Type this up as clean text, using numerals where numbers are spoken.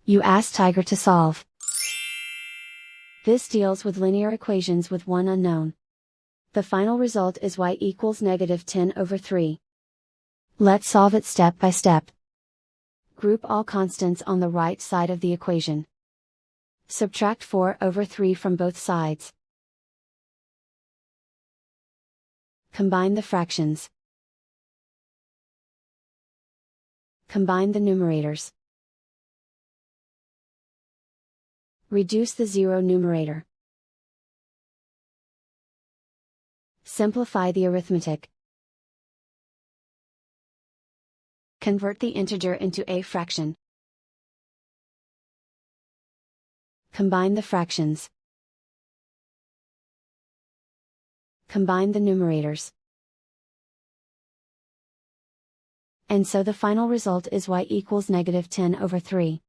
You ask Tiger to solve. This deals with linear equations with one unknown. The final result is y equals -10/3. Let's solve it step by step. Group all constants on the right side of the equation. Subtract 4/3 from both sides. Combine the fractions. Combine the numerators. Reduce the zero numerator. Simplify the arithmetic. Convert the integer into a fraction. Combine the fractions. Combine the numerators. And so the final result is y equals -10/3.